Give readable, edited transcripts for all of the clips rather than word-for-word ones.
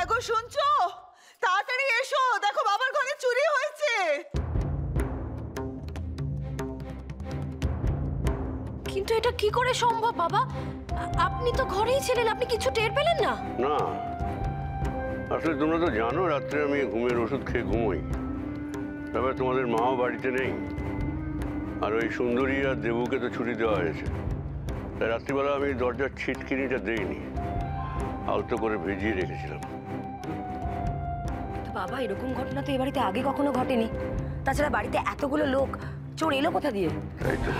হ্যাঁ গো, শুনছো? তাড়াতাড়ি এসো, দেখো বাবার ঘরে চুরি হয়েছে। কিন্তু এটা কি করে সম্ভব বাবা? আপনি তো ঘরেই ছিলেন, আপনি কিছু টের পেলেন না? না, আসলে তোমরা তো জানো রাত্রে আমি ঘুমের ওষুধ খেয়ে ঘুমোই। তবে তোমাদের মাও বাড়িতে নেই, আর ওই সুন্দরী আর দেবুকে তো ছুটি দেওয়া হয়েছে। তাই রাত্রিবেলা আমি দরজার ছিটকিনিটা দেইনি, আলতো করে ভিজিয়ে রেখেছিলাম। বাবা, এরকম ঘটনা তো এ বাড়িতে আগে কখনো ঘটেনি। তাছাড়া বাড়িতে এতগুলো লোক, চোর এলো কোথা দিয়ে? তাই তো।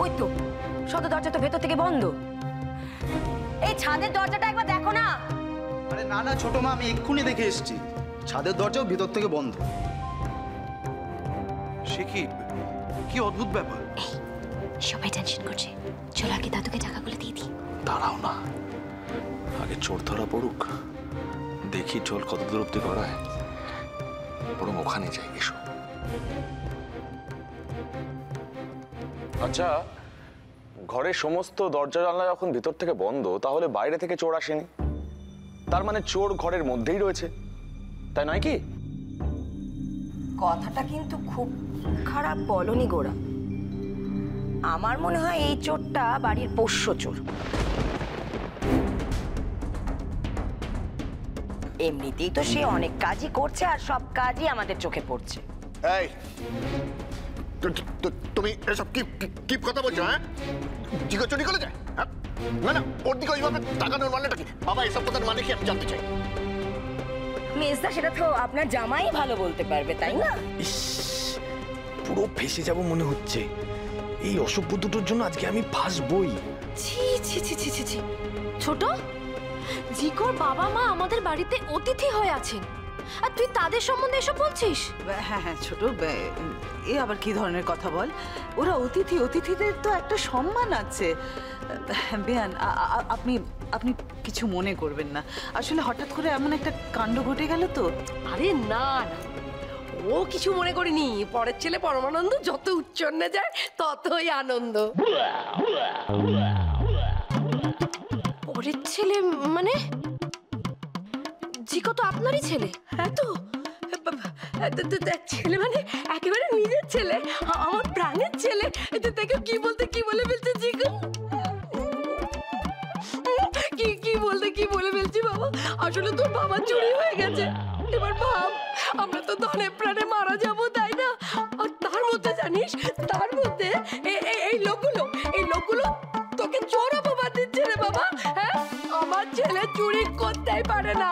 ওই তো সদর দরজা তো ভেতর থেকে বন্ধ। এই ছাদের দরজাটা একবার দেখো না। আরে না না ছোট মা, আমি এক্ষুনি দেখে এসেছি, ছাদের দরজাও ভিতর থেকে বন্ধ। সে কি অদ্ভুত ব্যাপার। সবাই টেনশন করছে, চলো আগে দাদুকে টাকাগুলো দিয়ে দিই। দাঁড়াও না, আগে চোর ধরা পড়ুক, দেখি চোর কত দূর অব্দি করায়, বরং ওখানে যাই। এসো। আচ্ছা, ঘরের সমস্ত দরজা জানলা যখন ভিতর থেকে বন্ধ, তাহলে বাইরে থেকে চোর আসেনি। তার মানে চোর ঘরের মধ্যেই রয়েছে, তাই নয় কি? কথাটা কিন্তু খুব খারাপ বলনি গোরা। আমার মনে হয় এই চোরটা বাড়ির পোষ্য চোর। এমনিতেই তো সে অনেক কাজই করছে, আর সব কাজই আমাদের চোখে পড়ছে। এই তুমি এসব কি কি কথা বলছো? হ্যাঁ, জিগো চুরি করে যায়? না না, ওর দিকে ওইভাবে তাকানোর মানেটা কি? বাবা, এসব কথার মানে কি আমি জানতে চাই। মেজদা, সেটা তো আপনার জামাই ভালো বলতে পারবে, তাই না? ইস, পুরো ফেসে যাব মনে হচ্ছে। এই অসভ্য দুটোর জন্য আজকে আমি ফাঁসবই। ছি ছি ছি ছি ছি ছি। ছোট, জিকোর বাবা মা আমাদের বাড়িতে অতিথি হয়ে আছেন, আর তুই তাদের সম্বন্ধে এসব বলছিস? হ্যাঁ হ্যাঁ ছোট, এ আবার কি ধরনের কথা বল? ওরা অতিথি, অতিথিদের তো একটা সম্মান আছে। বেয়ান, আপনি আপনি কিছু মনে করবেন না, আসলে হঠাৎ করে এমন একটা কাণ্ড ঘটে গেল তো। আরে না না, ও কিছু মনে করিনি। পরের ছেলে পরমানন্দ, যত উচ্চন্নে যায় ততই আনন্দ। পরের ছেলে মানে? জিকো তো আপনারই ছেলে। হ্যাঁ তো, ছেলে মানে একেবারে নিজের ছেলে, আমার প্রাণের ছেলে। তাকে কি বলতে কি বলে ফেলছে জিকো, কি বলে ফেলছি বাবা। আসলে তোর বাবা চুরি হয়ে গেছে। এবার ভাব, আমরা তো ধনে প্রাণে মারা যাবো, তাই না? আর তার মধ্যে জানিস, তার মধ্যে এই লোকগুলো তোকে চোর অপবাদ দিচ্ছে রে বাবা। হ্যাঁ, আমার ছেলে চুরি করতেই পারে না।